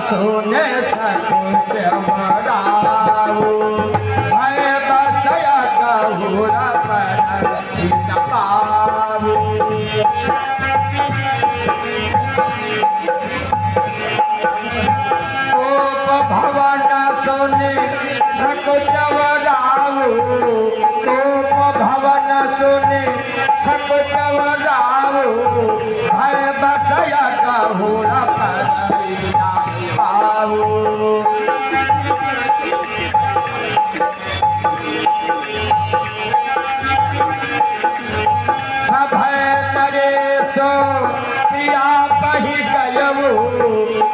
सुने सत्य मराऊ भय बसया गहुरा पर पाऊ कोप भवन सुने सकुचवराऊ कोप भवन सुने सकुचवराऊ भय बसया गहुरा पर पाऊ सभय नरेश प्रिया कही गयऊ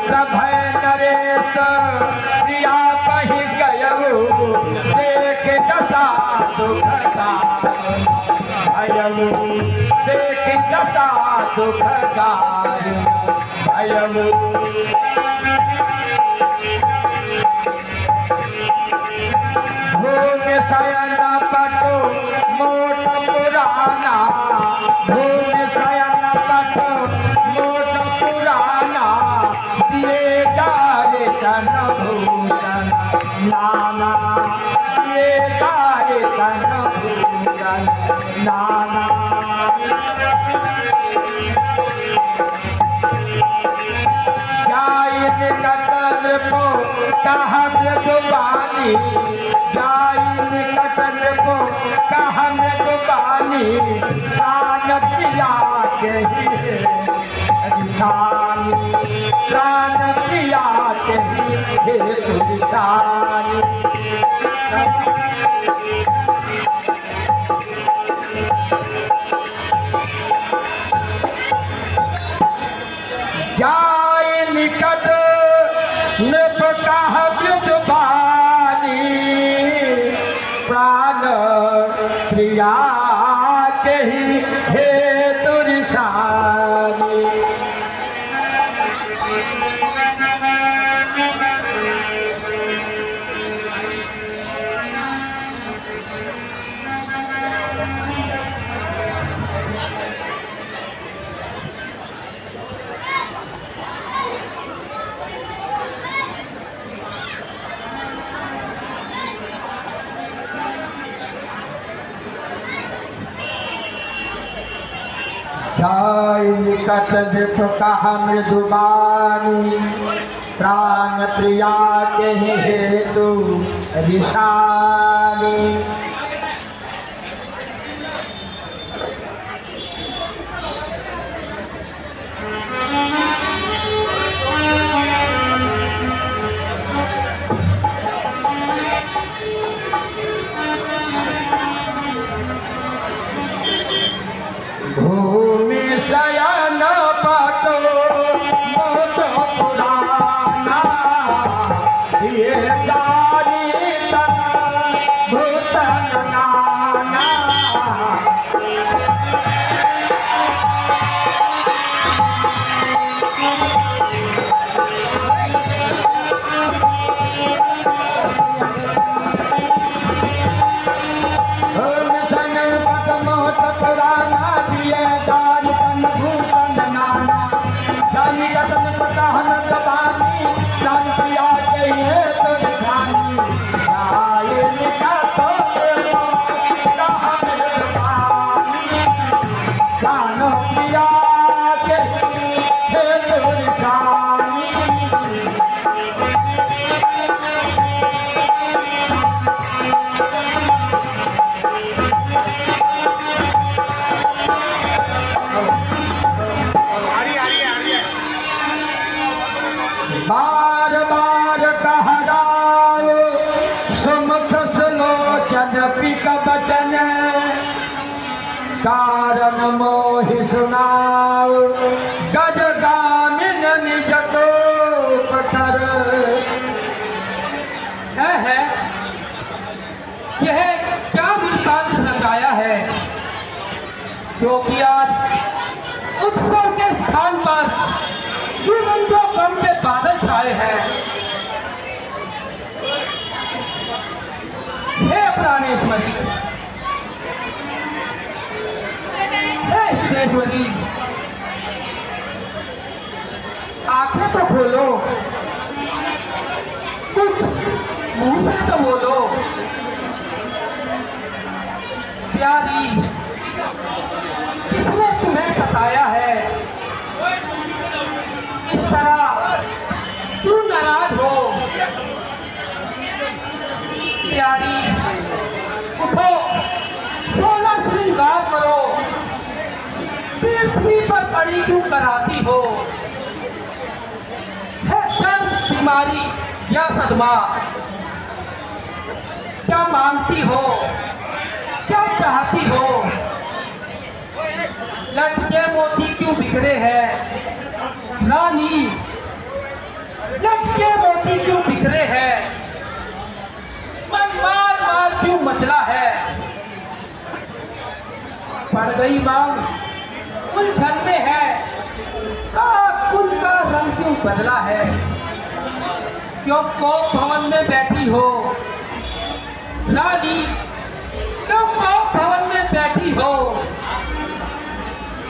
सभय नरेश प्रिया कही गयऊ देख दशा दुखदा भयऊ देख दशा दुखदा भयऊ भूमि शयन पटो मोट पुराना भूमि शयन पटो मोट पुराना दिए डारे तन भूषण नाना दिए डारे तन भूषण नाना जाय निकटल को कहत जुबानी जाय निकटल को कहत जुबानी प्राण प्रिया के ही निशानी प्राण प्रिया के ही निशानी जाय निकट नृप कह विद्वानी प्राण प्रिया के ही हेतु निशानी जाय निकट नृप कह मृदुबानी प्राण प्रिया के हेतु निशानी भूमि शयन पटो मोट पुराना ये दारी तन भूतन नाना भूमि शयन पटो मोट पुराना दिए दारी तन भूतन नाना जानी रतन पकाहन कबानी जान प्रिया के ये तो निशानी जाय निकट जानो प्रिया के ये तो निशानी बार बार कहराओ सुमुख सुलोचन पिक बचन कारण मोहि सुनाओ गज गामिन निज को पतर है यह क्या वृत्तांत रचाया है जो कि आज उत्सव के स्थान पर जो गम के बादल छाए हैं। हे प्राणेश्वरी, हे हितेश्वरी, आंखें तो खोलो। प्यारी, उठो, 16 श्रृंगार करो, पृथ्वी पर पड़ी क्यों कराती हो? है दर्द, बीमारी या सदमा, क्या मांगती हो, क्या चाहती हो? लटके मोती क्यों बिखरे हैं रानी, लटके मोती क्यों बिखरे हैं? मन मार मार क्यों मचला है? पड़ गई मांग उलझन में है, कुल का रंग क्यों बदला है? क्यों कोप भवन में बैठी हो रानी, क्यों कोप भवन में बैठी हो?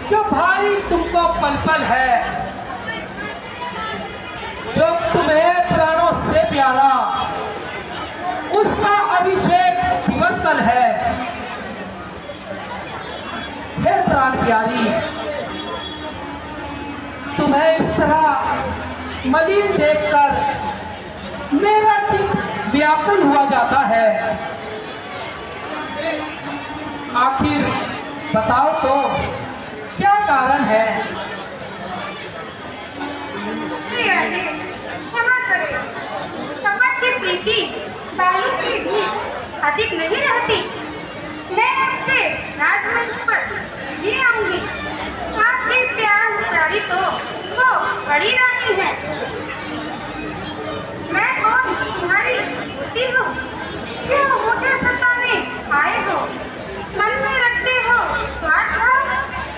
क्यों भारी तुमको पल पल है? जो तुम्हें प्राणों से प्यारा, उसका अभिषेक दिवस कल है। हे प्राण प्यारी, तुम्हें इस तरह मलिन देखकर मेरा चित्त व्याकुल हुआ जाता है। आखिर बताओ तो क्या कारण है? क्षमा करें, कपट की प्रीति बालू की भी अधिक नहीं रहती। मैं आपसे राजमंच पर ही आऊंगी। आपकी प्यार प्यारी तो वो बड़ी रानी है। मैं कौन तुम्हारी होती हूँ? क्यों मुझे सताने आए हो? मन में रखते हो स्वार्थ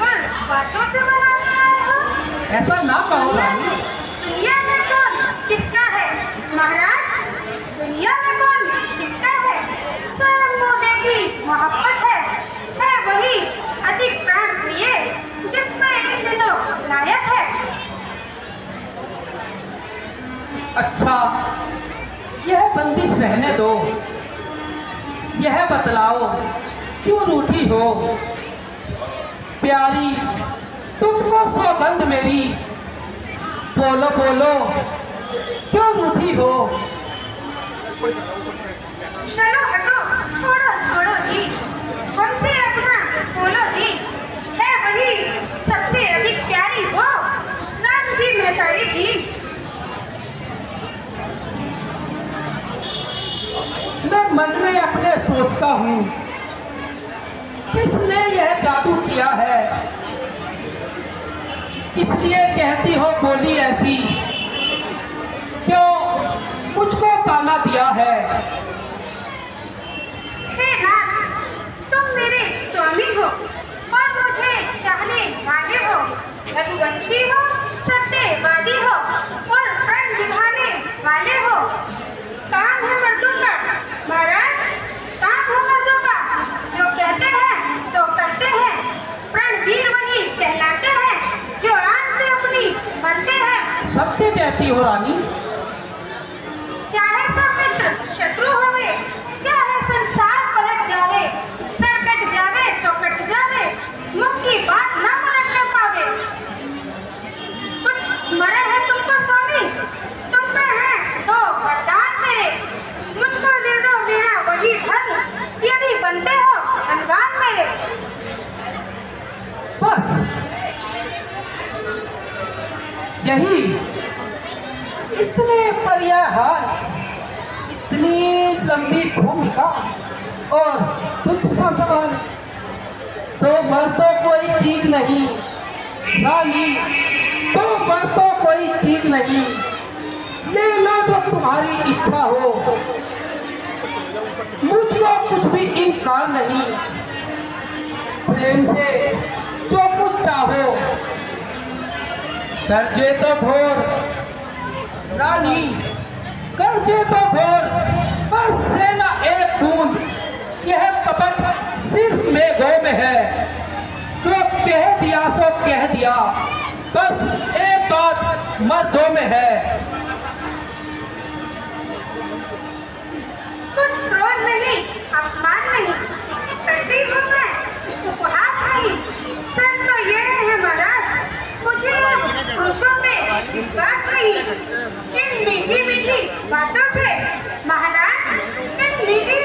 और बातों से बनाने आए हो? ऐसा ना कहो रानी। दुनिया में कौन किसका है महाराज? दुनिया में कौन किसका है? सब मोदे की मोहब्बत है वही अधिक प्राण प्रिय जिस पर इन दिनों लायक है। अच्छा, यह बंदिश रहने दो। यह बतलाओ क्यों रूठी हो प्यारी? तुमको सौगंध मेरी, बोलो बोलो क्यों रूठी हो? चलो हटो, छोड़ो छोड़ो जी, हमसे अपना बोलो जी। है वही सबसे अधिक प्यारी वो राम की मेहतारी जी। मैं मन में अपने सोचता हूँ, किसने यह जादू किया है? किस लिए कहती हो बोली ऐसी? क्यों मुझको ताना दिया है? हे नाथ, तुम मेरे स्वामी हो और मुझे चाहने वाले हो, रघुवंशी हो, सत्यवादी हो और प्रण निभाने वाले हो। काम है मर्दों का महाराज, काम है मर्दों का, जो कहते हैं तो करते हैं। प्रणवीर वही कहलाते हैं जो आन पे अपनी बनते हैं। सत्य कहती हो रानी। चाहे सब मित्र शत्रु होवे, चाहे संसार पलट जावे, सर कट जावे तो कट जावे, मुख की बात ना पलटने पावे। कुछ स्मरण है तुमको स्वामी? तुम पे है तो वरदान मेरे, मुझको दे दो मेरा वही धन, यदि बनते हो धनवान मेरे। बस यही इतने पर्यायहार, इतनी लंबी भूमिका और तुच्छ सा सवाल, तो मर तो कोई चीज नहीं रानी, तो मर तो कोई चीज नहीं। ले लो जो तुम्हारी इच्छा हो, मुझको कुछ भी इनकार नहीं। प्रेम से जो कुछ चाहो, कर्जे तो घोर रानी, कर्जे तो घोर, पर से ना एक बूंद। यह कपट सिर्फ मेघों में है, जो कह दिया सो कह दिया, बस एक बात मर्दों में है। कुछ क्रोध नहीं, अपमान नहीं करती हूँ मैं, उपहास नहीं। सच तो ये है महाराज, मुझे पुरुषों पे विश्वास नहीं। इन मीठी मीठी बातों से महाराज, इन मीठी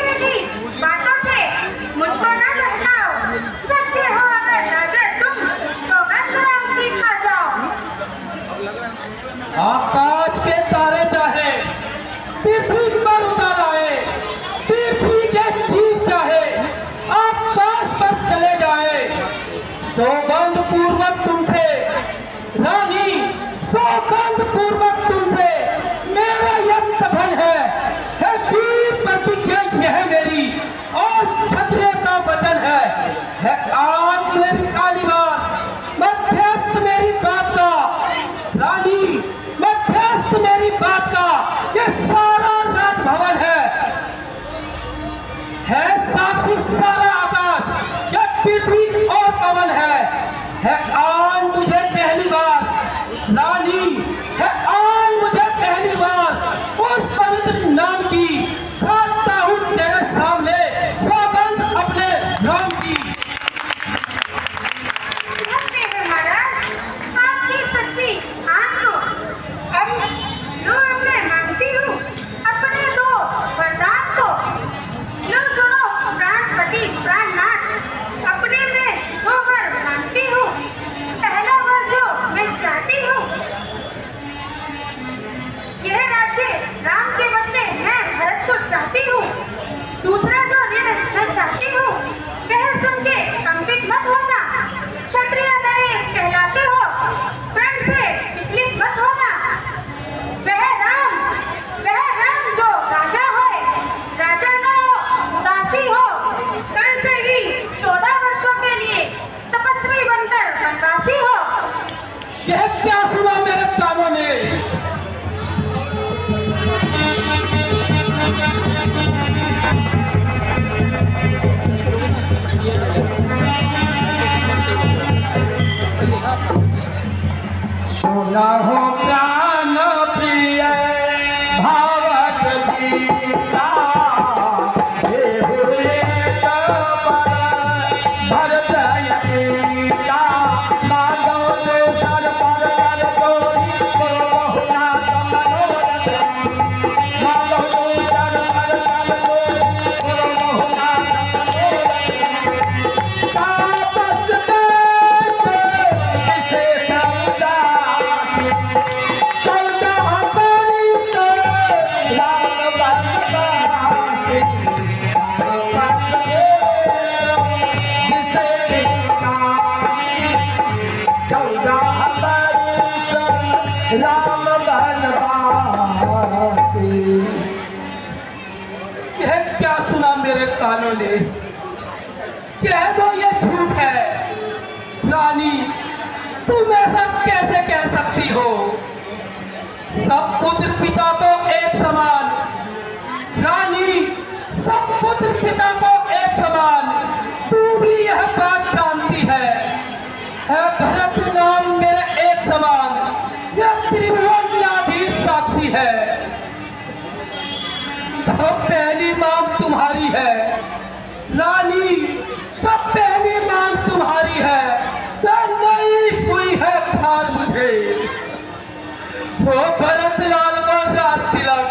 ये सारा राजभवन है साक्षी सारा आकाश, ये पृथ्वी और पवन है आन मुझे पहली बार रानी, है आन मुझे पहली बार उस पवित्र नाम की, खाता हूं तेरे सामने सौगंध अपने राम की। आपकी सच्ची आन को अब लो मैं मांगती हूँ अपने दो वरदान को। लो सुनो प्राणपति प्राणनाथ, अपने में दो वर मांगती हूँ। पहला वर जो मैं चाहती हूँ, यह राज्य राम के बदले मैं भरत को चाहती हूँ। दूसरा जो ऋण मैं चाहती हूँ, वह सुन के कंपित मत होना। क्षत्रिय नरेश कहलाते हो, प्रण से विचलित मत होना। वह राम जो राजा है, राजा न हो उदासी हो। कल से ही 14 वर्षों के लिए तपस्वी बनकर वनवासी हो। यह क्या सुना मेरे कानों ने? सुना हो प्राण प्रिय भागवत गीता, हे हुए भरत गीता, माधव ने सर पर कर तोरी बहुना मनोरथ, माधव ने सर पर कर तोरी बहुना राम यह क्या सुना मेरे कानों ने? कह दो ये झूठ है। रानी तुम ऐसा कैसे कह सकती हो? सब पुत्र पिता को एक समान, रानी सब पुत्र पिता को एक समान। तू भी यह बात जानती है भरत नाम मेरे एक समान, यह त्रिभुवनाधीश साक्षी है। तो पहली मांग तुम्हारी है रानी, जब पहली मांग तुम्हारी है, वह नहीं हुई है भार मुझे। वो भरत लाल को राज तिलक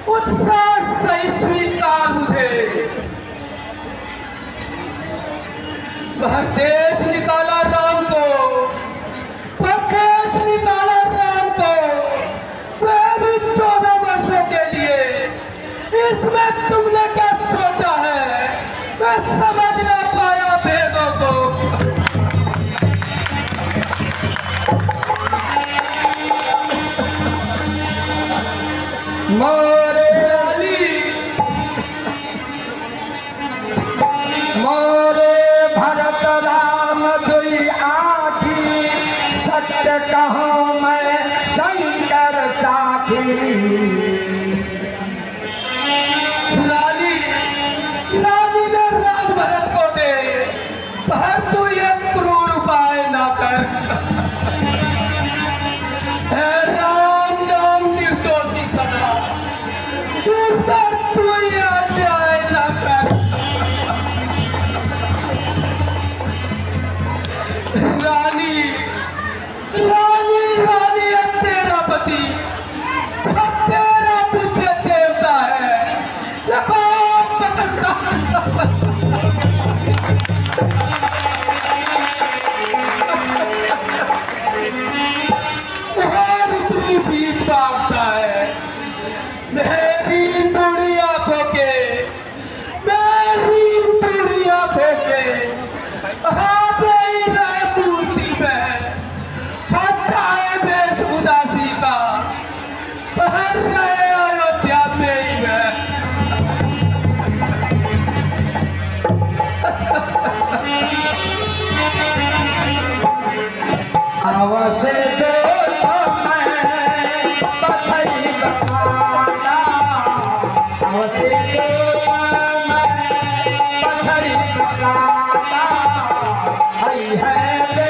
उत्साह सही स्वीकार मुझे। वह देश निकाला राम को, वह देश निकाला राम को, वह भी 14 वर्षों के लिए। इसमें तुमने क्या सोचा है? मैं समझ ना पाया भेदों को। मोरे मोरे भरत राम दुई आखी, सत्य कहूँ मैं शंकर चाखी। रानी ने राज भरत को दे, पर तू ये क्रूर उपाय ना कर। राम नाम निर्दोषी सजा, उस पर तू ये अन्याय ना कर। रानी है तेरा पति, तेरा पूज्य देवता है। मेरी बूढ़ी आंखों के मूर्ति में चाहे देश उदासी का हर रहे अयोध्या में ही है। अवश्य दो मैं बधाई बता कंठ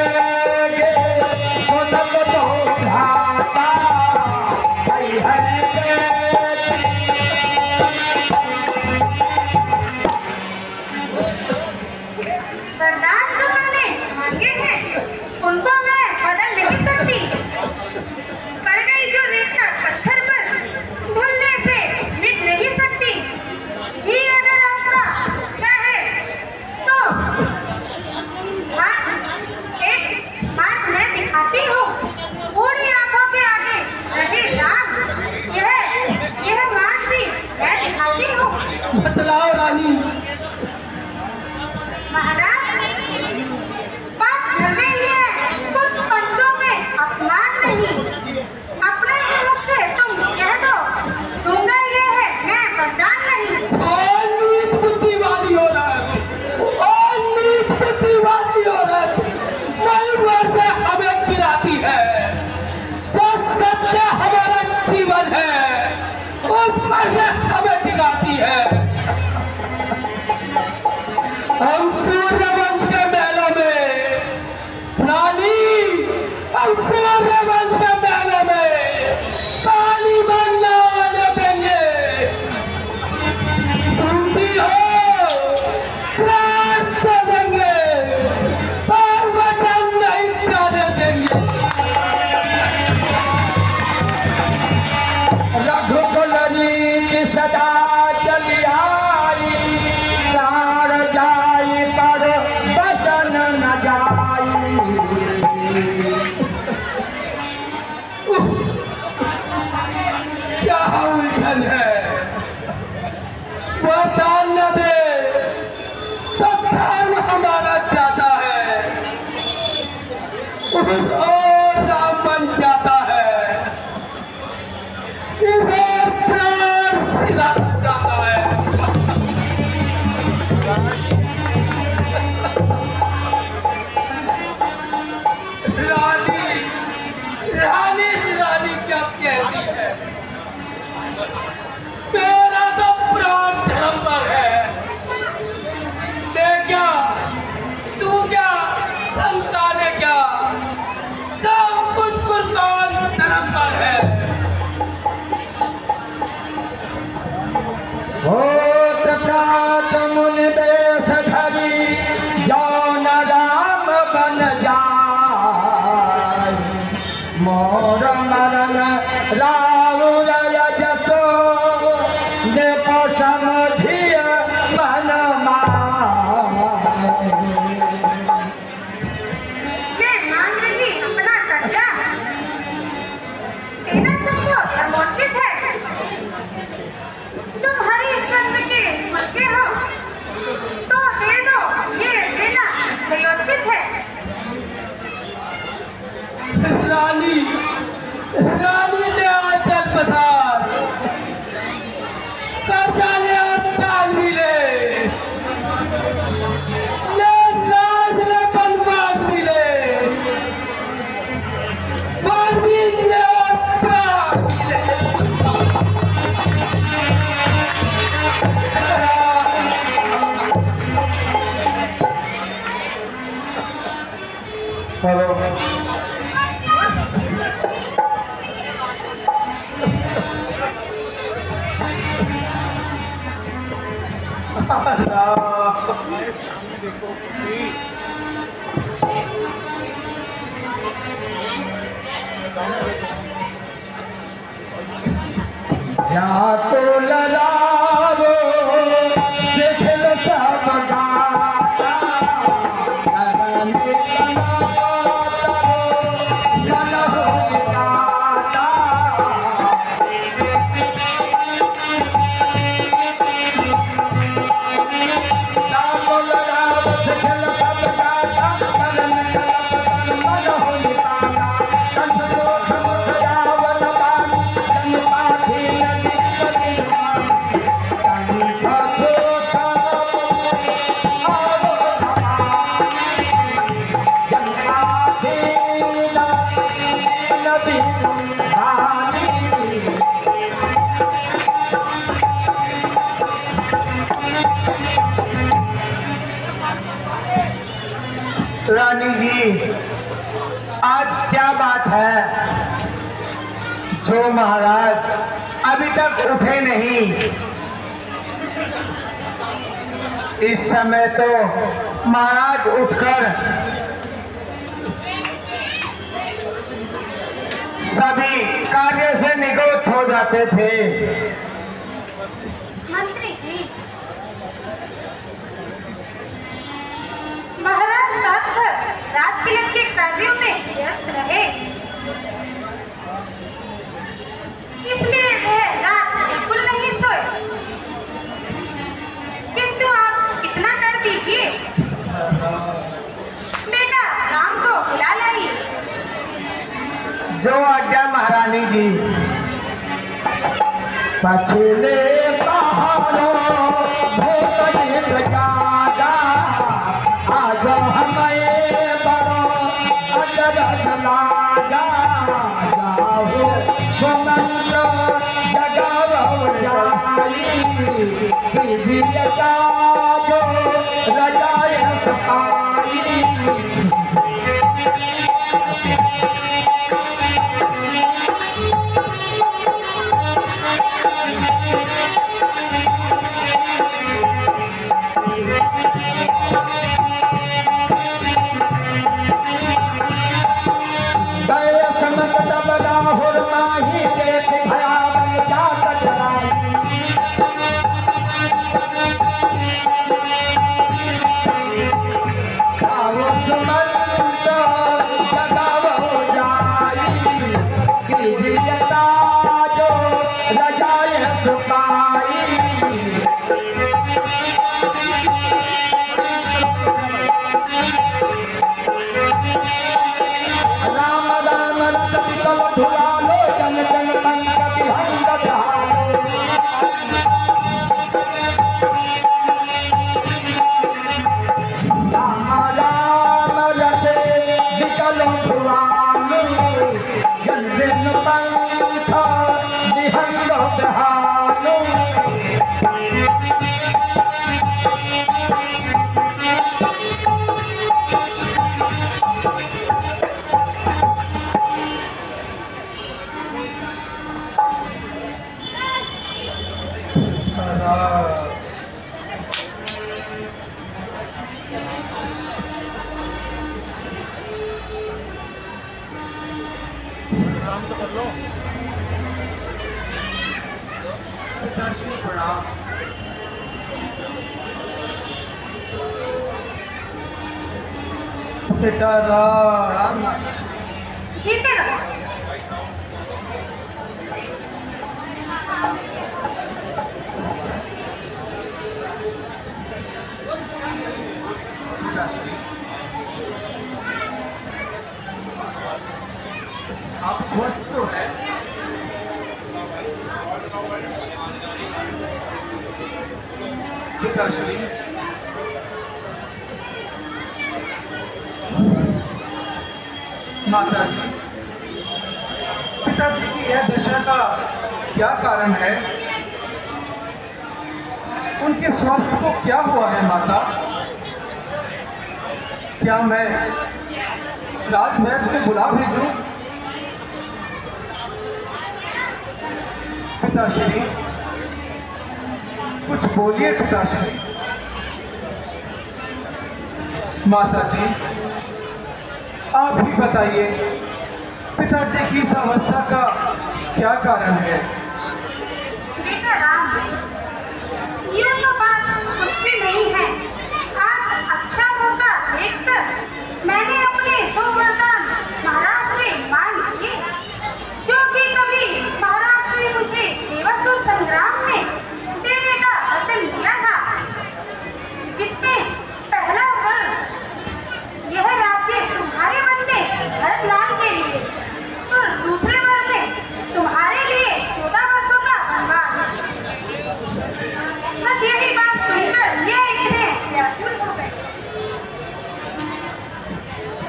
रानी जी, आज क्या बात है जो महाराज अभी तक उठे नहीं? इस समय तो महाराज उठकर सभी कार्य से निवृत्त हो जाते थे। मंत्री जी, महाराज रात भर राजतिलक के कार्यों में व्यस्त रहे, इसलिए वह रात बिल्कुल नहीं सोए। किंतु आप इतना कर दीजिए, बेटा राम को बुला लाइए। जो आज्ञा महारानी जी। पछले पहाड़ों भोतनी जागा, आज हमें बड़ो अजरत लागा। जाओ सुमंद्र जगाओ जाई, सिद्धियता जो रजाए सपाई। बेटा राम जीते रहो। आप स्वस्थ तो है? पिताश्री, माता जी, पिताजी की यह दशा का क्या कारण है? उनके स्वास्थ्य को क्या हुआ है माता? क्या मैं राजवैद्य को बुला भेजूं? पिताश्री, कुछ बोलिए पिताश्री। माता जी, आप ही बताइए, पिताजी की इस अवस्था का क्या कारण है? बेटा राम, ये तो बात मुझसे नहीं है। आज अच्छा मौका देखकर मैंने अपने 2 वरदान महाराज से मांग लिए, जो कि कभी महाराज ने मुझे देवासुर संग्राम में देने का वचन दिया था, जिसमें पहला वर यह राज्य तुम्हारे बनने भरत लाल के लिए, और दूसरे वर में तुम्हारे लिए 14 वर्षों का वनवास। बस यही बात सुनकर ये इतने व्याकुल हो गए।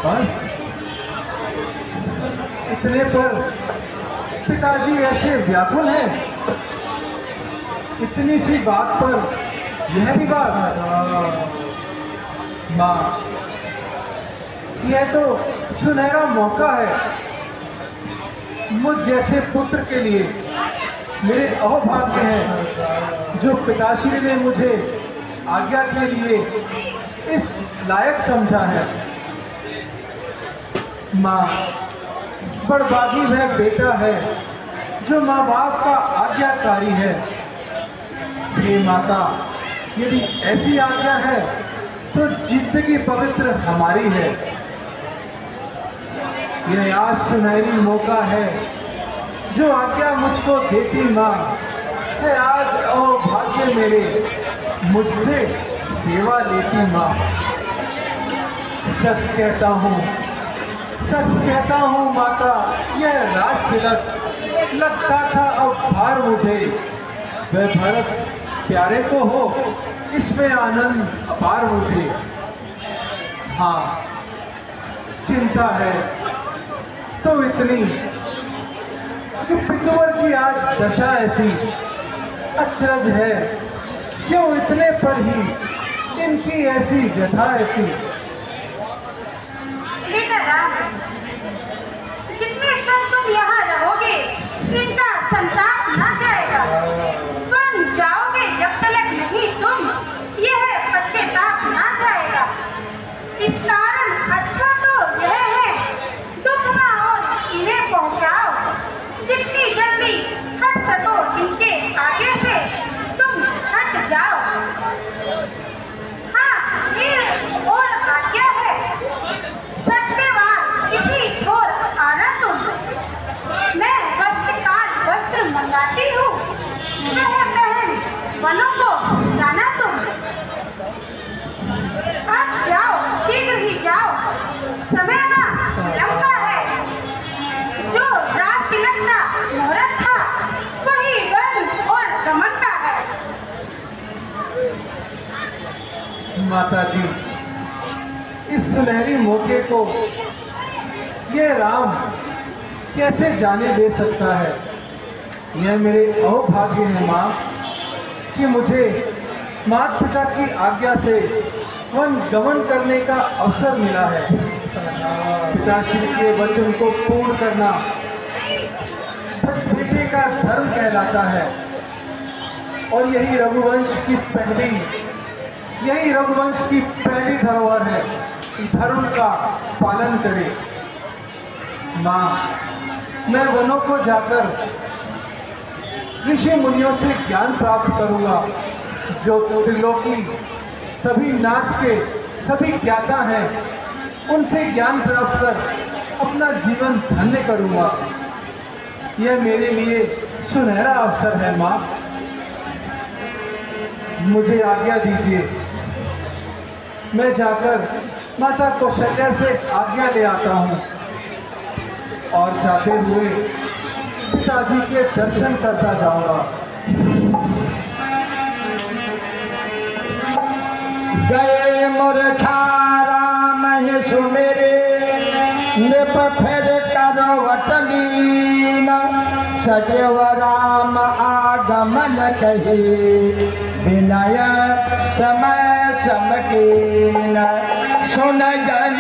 बस इतने पर पिताजी ऐसे व्याकुल हैं? इतनी सी बात पर यह भी बात? माँ, यह तो सुनहरा मौका है मुझ जैसे पुत्र के लिए। मेरे अहोभाग्य हैं जो पिताश्री ने मुझे आज्ञा के लिए इस लायक समझा है। माँ, बड़भागी वह बेटा है जो माँ बाप का आज्ञाकारी है। हे माता, यदि ऐसी आज्ञा है तो जिंदगी पवित्र हमारी है। यह आज सुनहरी मौका है जो आज्ञा मुझको देती माँ है। आज ओ भाग्य मेरे मुझसे सेवा लेती माँ। सच कहता हूँ माता, यह राज तिलक लगता था अब भार मुझे। वह भरत प्यारे को हो, इसमें आनंद अपार मुझे। हाँ, चिंता है तो इतनी कि पितुवर की आज दशा ऐसी। अचरज है क्यों इतने पर ही इनकी ऐसी व्यथा ऐसी। बेटा राम, कितने क्षण तुम यहाँ रहोगे, इनका संताप ना जाएगा। बन जाओगे जब तक नहीं तुम, यह पश्चाताप ना जाएगा। इस कारण अच्छा तो यह है दुख ना और इन्हें पहुँचाओ। जितनी जल्दी हट सको इनके आगे से तुम हट जाओ। हाँ, फिर और आज्ञा है, सत्यवान किसी ओर आना तुम। मैं वस्त्र मंगाती हूँ, वह पहन वनों को जाना तुम। अब जाओ, शीघ्र ही जाओ, समय ना लंबा है। जो राज तिलक का मुहूर्त था वही वन और गमन का है। माता जी, इस सुनहरी मौके को यह राम कैसे जाने दे सकता है। यह मेरे अहोभाग्य है माँ कि मुझे माता पिता की आज्ञा से वन गमन करने का अवसर मिला है। पिताश्री के वचन को पूर्ण करना बेटे का धर्म कहलाता है। और यही रघुवंश की पहली धरोहर है कि धर्म का पालन करे। माँ, मैं वनों को जाकर ऋषि मुनियों से ज्ञान प्राप्त करूंगा, जो त्रिलोकी सभी नाथ के सभी ज्ञाता हैं, उनसे ज्ञान प्राप्त कर अपना जीवन धन्य करूंगा। यह मेरे लिए सुनहरा अवसर है। माँ, मुझे आज्ञा दीजिए, मैं जाकर माता कौशल्या से आज्ञा ले आता हूँ और जाते हुए पिताजी के दर्शन करता जाऊंगा। गए मूर्खारा मह सुमेरे, निप फिर करो वटलीन। सचिव राम आगमन कही, विनय समय चमकीन। सुन जन